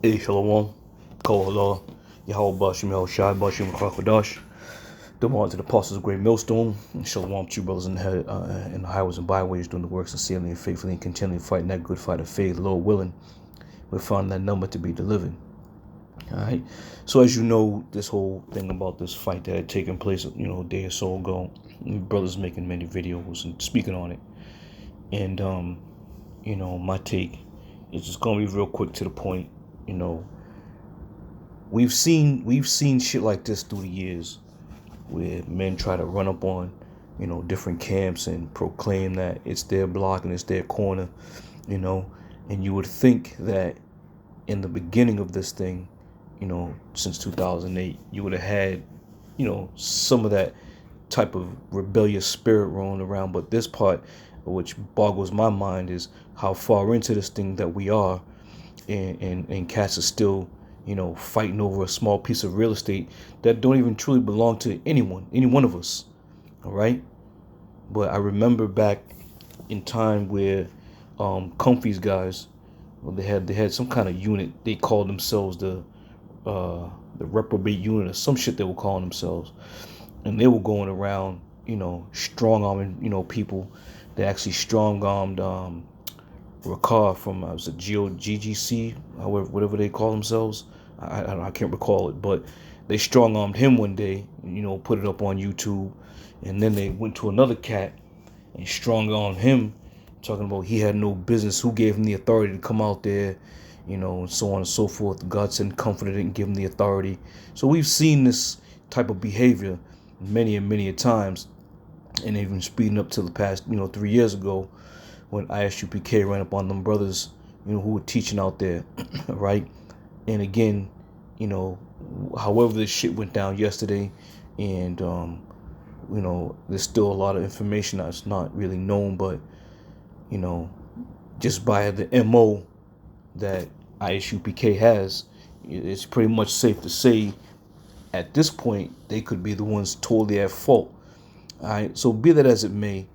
Hey, Shalom, Kohala, Yahweh Bashim Yahushai, Bashim Kwakadash, Demon to the apostles of Great Millstone, and Shalom to you brothers in the highways and byways doing the work sincerely and faithfully and continually fighting that good fight of faith, Lord willing, we found that number to be delivered. Alright, so as you know, this whole thing about this fight that had taken place, a day or so ago, brothers making many videos and speaking on it, and my take is just gonna be real quick to the point. We've seen shit like this through the years where men try to run up on, different camps and proclaim that it's their block and it's their corner, and you would think that in the beginning of this thing, since 2008, you would have had, some of that type of rebellious spirit rolling around. But this part, which boggles my mind, is how far into this thing that we are, and cats are still, fighting over a small piece of real estate that don't even truly belong to any one of us. All right. But I remember back in time where Comfy's guys, well, they had some kind of unit. They called themselves the reprobate unit or some shit they were calling themselves, and they were going around, strong arming, people. They actually strong armed Ricard from was it GGC, however, whatever they call themselves. I can't recall it, but they strong armed him one day, put it up on YouTube, and then they went to another cat and strong armed him, talking about he had no business, who gave him the authority to come out there, and so on and so forth. God sent comfort, didn't give him the authority. So we've seen this type of behavior many and many a times, and even speeding up to the past, 3 years ago, when ISUPK ran up on them brothers, who were teaching out there, right? And again, however this shit went down yesterday, and there's still a lot of information that's not really known, but just by the MO that ISUPK has, it's pretty much safe to say at this point they could be the ones totally at fault. All right, so be that as it may,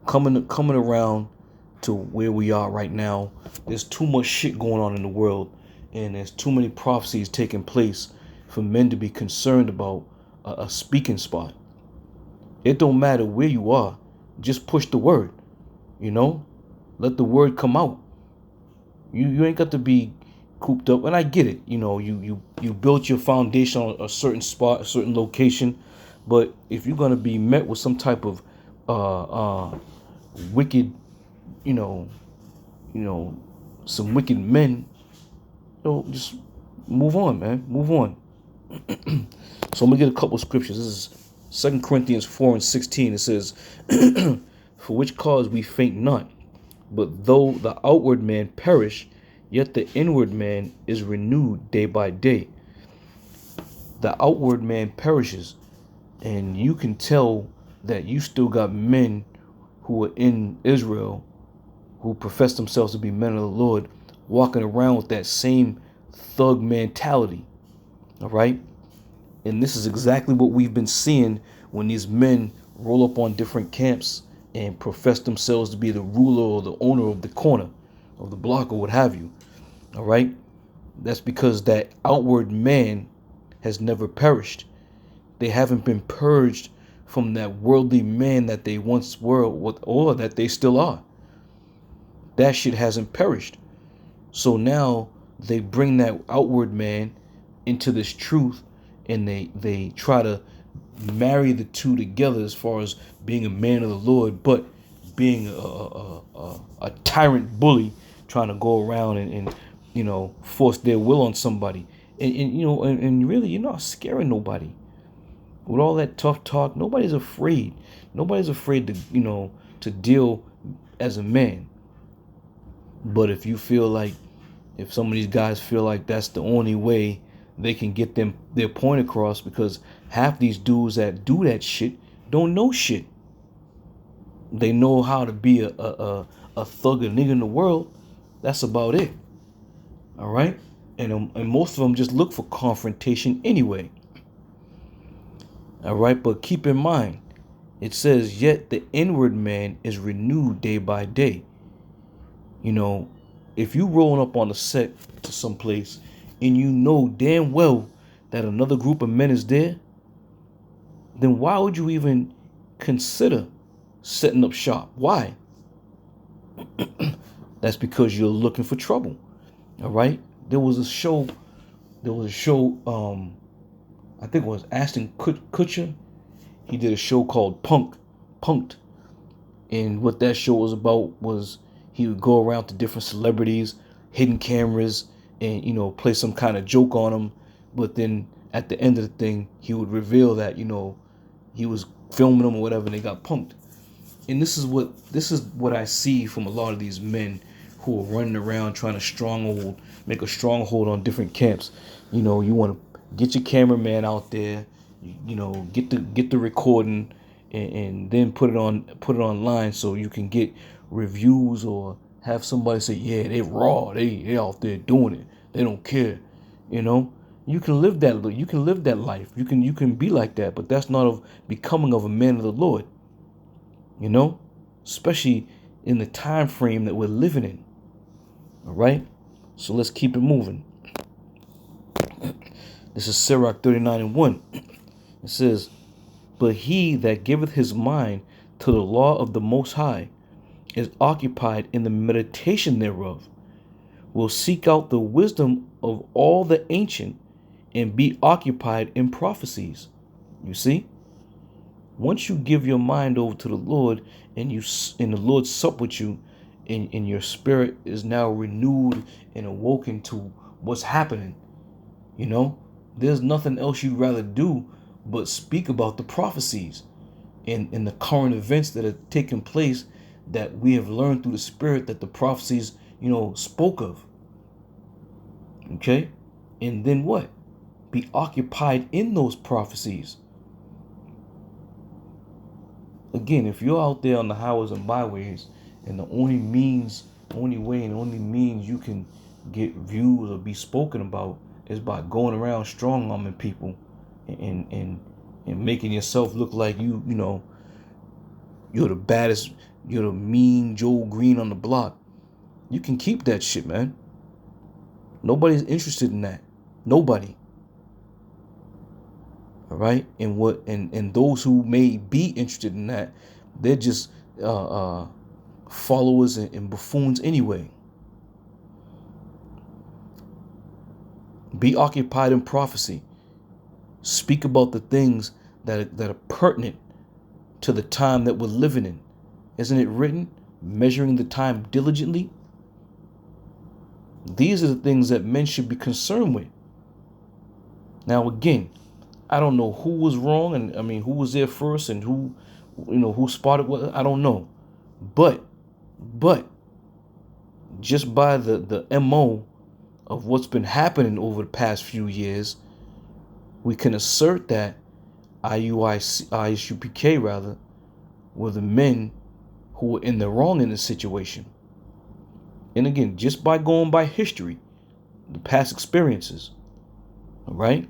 coming around to where we are right now, there's too much shit going on in the world, and there's too many prophecies taking place for men to be concerned about a speaking spot. It don't matter where you are, just push the word, let the word come out. You ain't got to be cooped up, and I get it. You built your foundation on a certain spot, a certain location, but if you're gonna be met with some type of wicked, some wicked men, just move on, man. Move on. So I'm gonna get a couple of scriptures. This is 2 Corinthians 4:16. It says, "For which cause we faint not, but though the outward man perish, yet the inward man is renewed day by day." The outward man perishes, and you can tell that you still got men who are in Israel who profess themselves to be men of the Lord, walking around with that same thug mentality. All right? And this is exactly what we've been seeing when these men roll up on different camps and profess themselves to be the ruler or the owner of the corner of the block or what have you. All right? That's because that outward man has never perished. They haven't been purged from that worldly man that they once were, or that they still are. That shit hasn't perished. So now they bring that outward man into this truth, and they try to marry the two together as far as being a man of the Lord, but being a tyrant bully, trying to go around and force their will on somebody. And really, you're not scaring nobody. With all that tough talk, nobody's afraid. Nobody's afraid to deal as a man. But if some of these guys feel like that's the only way they can get their point across, because half these dudes that do that shit don't know shit. They know how to be a thug, a nigga in the world. That's about it. All right? And most of them just look for confrontation anyway. All right, but keep in mind, it says, yet the inward man is renewed day by day. if you rolling up on the set to some place and you know damn well that another group of men is there, then why would you even consider setting up shop? Why? That's because you're looking for trouble. All right. There was a show. I think it was Ashton Kutcher. He did a show called Punked. And what that show was about was he would go around to different celebrities, hidden cameras, and, play some kind of joke on them. But then at the end of the thing, he would reveal that, he was filming them or whatever, and they got punked. And this is what I see from a lot of these men who are running around trying to make a stronghold on different camps. You want to get your cameraman out there, get the recording, and then put it online so you can get reviews or have somebody say, yeah, they raw, they out there doing it, they don't care. You can live that life. You can be like that, but that's not of becoming of a man of the Lord. Especially in the time frame that we're living in. All right, so let's keep it moving. This is Sirach 39:1. It says, but he that giveth his mind to the law of the Most High is occupied in the meditation thereof, will seek out the wisdom of all the ancient, and be occupied in prophecies. You see? Once you give your mind over to the Lord and the Lord sup with you, and your spirit is now renewed and awoken to what's happening, there's nothing else you'd rather do but speak about the prophecies and the current events that are taking place that we have learned through the Spirit that the prophecies, spoke of. Okay? And then what? Be occupied in those prophecies. Again, if you're out there on the highways and byways, and the only way you can get views or be spoken about is by going around strong-arming people and making yourself look like you're the baddest, you're the mean Joe Green on the block, you can keep that shit, man. Nobody's interested in that. Nobody. All right, and those who may be interested in that, they're just followers and buffoons anyway. Be occupied in prophecy. Speak about the things that are pertinent to the time that we're living in. Isn't it written, measuring the time diligently? These are the things that men should be concerned with. Now, again, I don't know who was wrong, and who was there first, and who spotted what. I don't know, but just by the MO of what's been happening over the past few years, we can assert that ISUPK rather were the men who were in the wrong in this situation. And again, just by going by history, the past experiences, all right?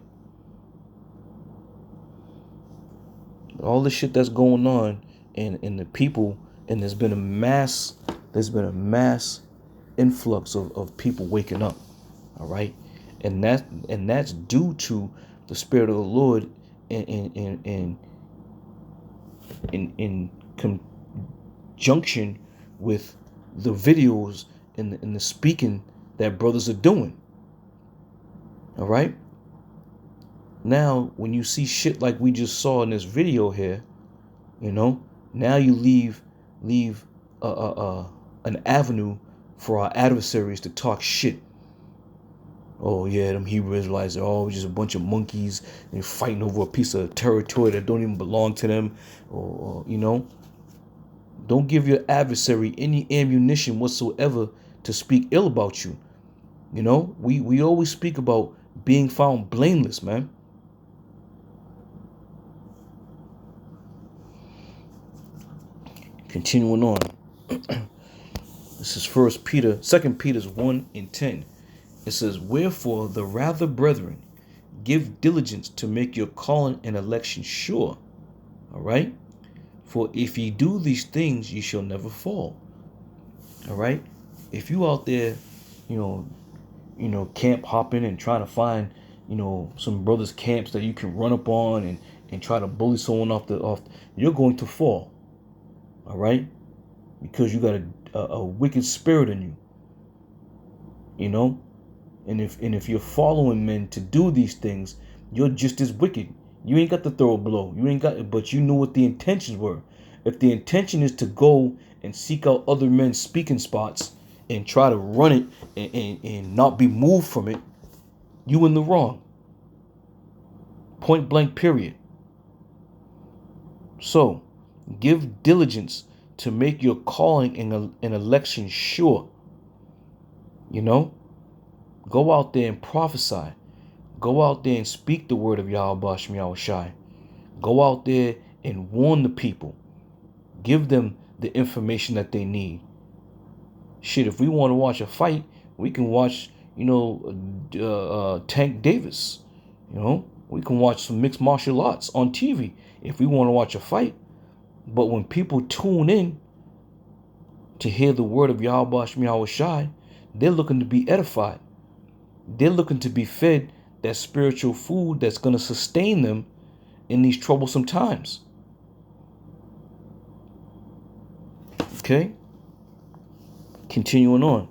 All the shit that's going on in the people, and there's been a mass influx of people waking up, all right? And that's due to the Spirit of the Lord in conjunction with the videos and the speaking that brothers are doing. All right. Now, when you see shit like we just saw in this video here, now you leave an avenue for our adversaries to talk shit. Oh yeah, them Hebrew Israelites are just a bunch of monkeys and they're fighting over a piece of territory that don't even belong to them, or don't give your adversary any ammunition whatsoever to speak ill about you. We always speak about being found blameless, man. Continuing on. This is 2 Peter 1:10. It says, wherefore the rather, brethren, give diligence to make your calling and election sure. All right. For if ye do these things, ye shall never fall. All right. If you out there you know, camp hopping and trying to find, some brothers' camps that you can run up on and try to bully someone off, you're going to fall. All right? Because you got a wicked spirit in you. And if you're following men to do these things, you're just as wicked. You ain't got to throw a blow. You ain't got it, but you knew what the intentions were. If the intention is to go and seek out other men's speaking spots and try to run it and not be moved from it, you in the wrong. Point blank, period. So, give diligence to make your calling and election sure. Go out there and prophesy. Go out there and speak the word of Yahweh Shem Yahushai. Go out there and warn the people. Give them the information that they need. Shit, if we want to watch a fight, we can watch, Tank Davis. We can watch some mixed martial arts on TV if we want to watch a fight. But when people tune in to hear the word of Yahweh Shem Yahushai, they're looking to be edified. They're looking to be fed that spiritual food that's going to sustain them in these troublesome times. Okay? Continuing on.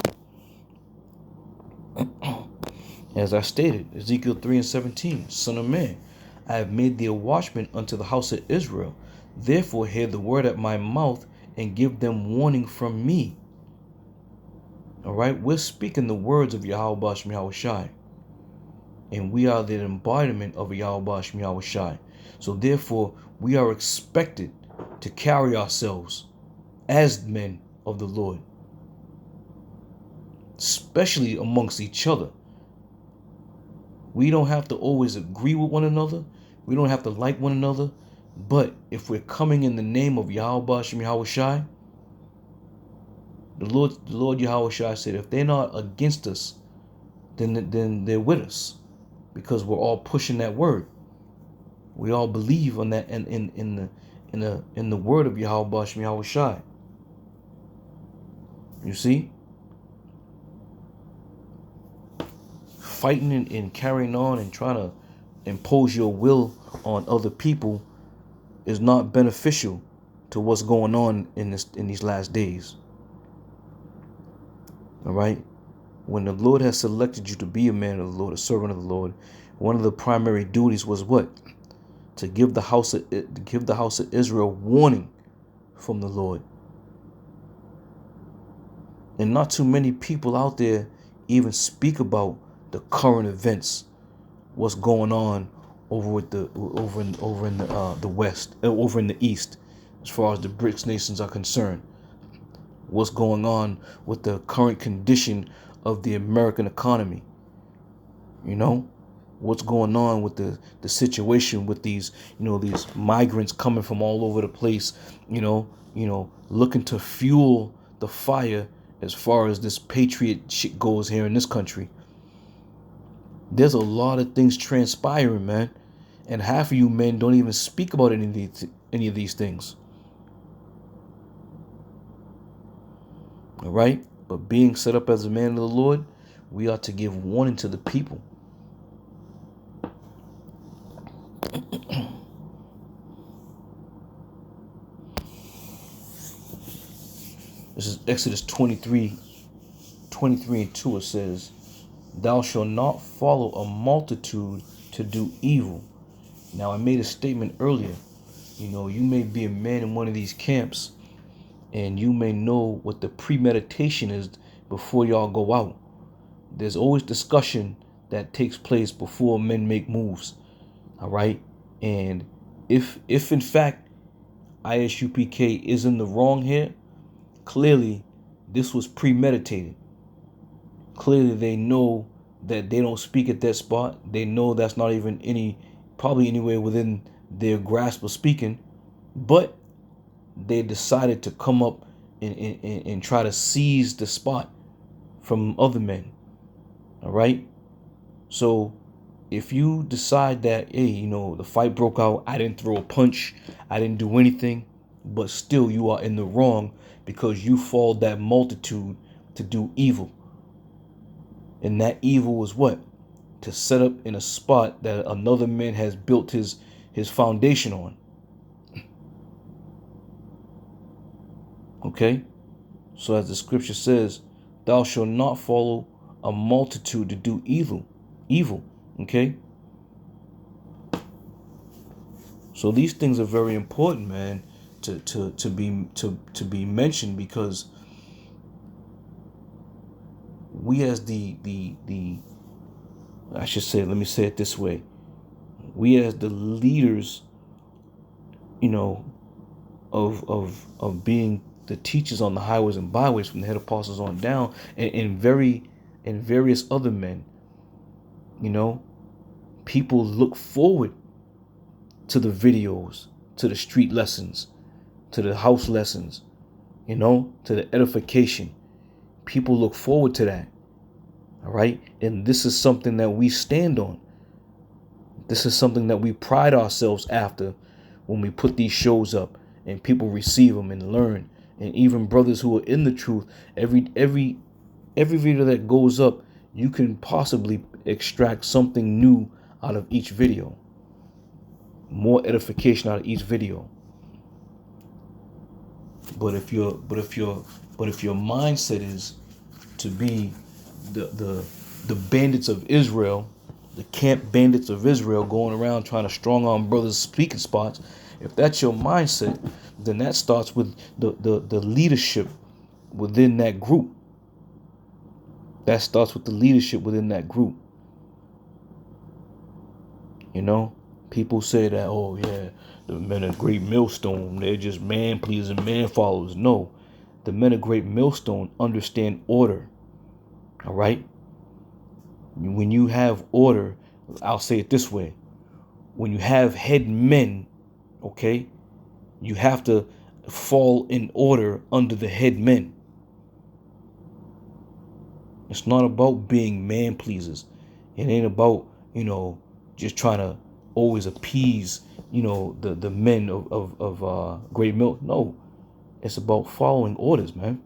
As I stated, Ezekiel 3:17, Son of man, I have made thee a watchman unto the house of Israel. Therefore hear the word at my mouth and give them warning from me. All right? We're speaking the words of Yahweh Shem Yahushai. And we are the embodiment of Yahweh Shem Yahushai. So therefore, we are expected to carry ourselves as men of the Lord. Especially amongst each other. We don't have to always agree with one another. We don't have to like one another. But if we're coming in the name of Yahweh Shem Yahushai, the Lord Yahushai said, if they're not against us, then they're with us, because we're all pushing that word. We all believe on that in the word of Yahweh Shem Yahushai. You see, fighting and carrying on and trying to impose your will on other people is not beneficial to what's going on in these last days. All right? When the Lord has selected you to be a man of the Lord, a servant of the Lord, one of the primary duties was what? To give the house of Israel warning from the Lord. And not too many people out there even speak about the current events, what's going on over in the West, over in the East, as far as the BRICS nations are concerned. What's going on with the current condition of the American economy? What's going on with the situation with these migrants coming from all over the place, looking to fuel the fire as far as this patriot shit goes here in this country. There's a lot of things transpiring, man, and half of you men don't even speak about any of these things. All right? But being set up as a man of the Lord, we ought to give warning to the people. This is Exodus 23 and 2. It says, thou shalt not follow a multitude to do evil. Now, I made a statement earlier. You may be a man in one of these camps, and you may know what the premeditation is before y'all go out. There's always discussion that takes place before men make moves. All right? And if in fact ISUPK is in the wrong here, clearly this was premeditated. Clearly they know that they don't speak at that spot. They know that's not even probably anywhere within their grasp of speaking. But they decided to come up and try to seize the spot from other men. All right? So if you decide that, hey, the fight broke out, I didn't throw a punch, I didn't do anything, but still you are in the wrong because you followed that multitude to do evil. And that evil is what? To set up in a spot that another man has built his foundation on. Okay? So as the scripture says, thou shalt not follow a multitude to do evil. Okay? So these things are very important, man, to be mentioned, because we as the I should say, let me say it this way. We as the leaders, of being the teachers on the highways and byways, from the head apostles on down, and various other men, people look forward to the videos, to the street lessons, to the house lessons, to the edification. People look forward to that. All right. And this is something that we stand on. This is something that we pride ourselves after when we put these shows up and people receive them and learn. And even brothers who are in the truth, every video that goes up, you can possibly extract something new out of each video. More edification out of each video. But if your mindset is to be the bandits of Israel, the camp bandits of Israel, going around trying to strong arm brothers' speaking spots, if that's your mindset, then that starts with the leadership within that group. That starts with the leadership within that group. People say that, oh yeah, the men of Great Millstone, they're just man pleasing, man followers. No, the men of Great Millstone understand order. All right. When you have order, I'll say it this way: when you have head men, okay, you have to fall in order under the head men. It's not about being man pleasers. It ain't about, just trying to always appease, the men of Great Milk. No, it's about following orders, man,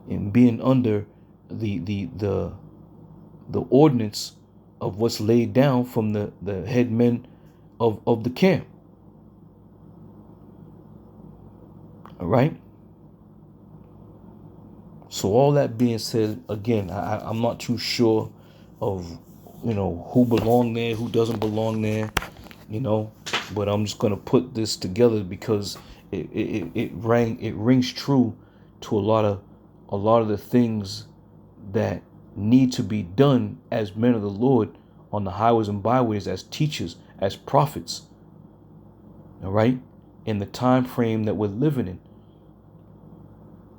and being under the ordinance of what's laid down from the head men of the camp. All right. So all that being said, again, I'm not too sure of, who belong there, who doesn't belong there, but I'm just going to put this together because it rings true to a lot of the things that need to be done as men of the Lord on the highways and byways, as teachers, as prophets. All right. In the time frame that we're living in,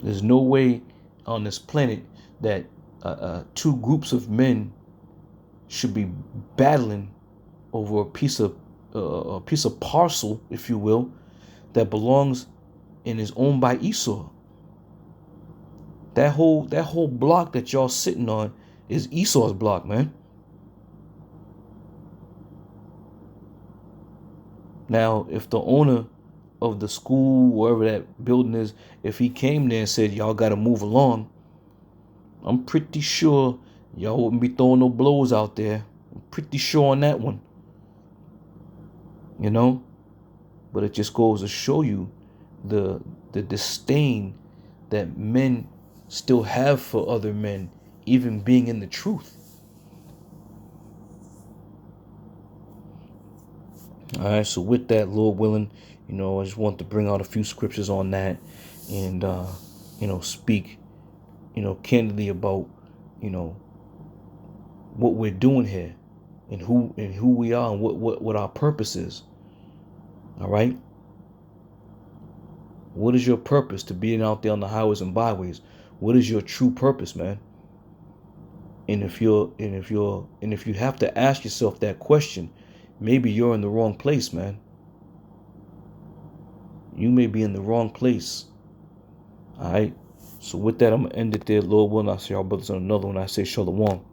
there's no way on this planet that two groups of men should be battling over a piece of parcel, if you will, that belongs and is owned by Esau. That whole block that y'all sitting on is Esau's block, man. Now, if the owner of the school, wherever that building is, if he came there and said, y'all got to move along, I'm pretty sure y'all wouldn't be throwing no blows out there. I'm pretty sure on that one. But it just goes to show you the disdain that men still have for other men, even being in the truth. All right, so with that, Lord willing, I just want to bring out a few scriptures on that and, speak, candidly about, what we're doing here and who we are and what our purpose is. All right. What is your purpose to being out there on the highways and byways? What is your true purpose, man? And if you have to ask yourself that question, maybe you're in the wrong place, man. You may be in the wrong place. All right. So with that, I'm going to end it there. Lord willing, I'll see y'all brothers on another one. I say shalom.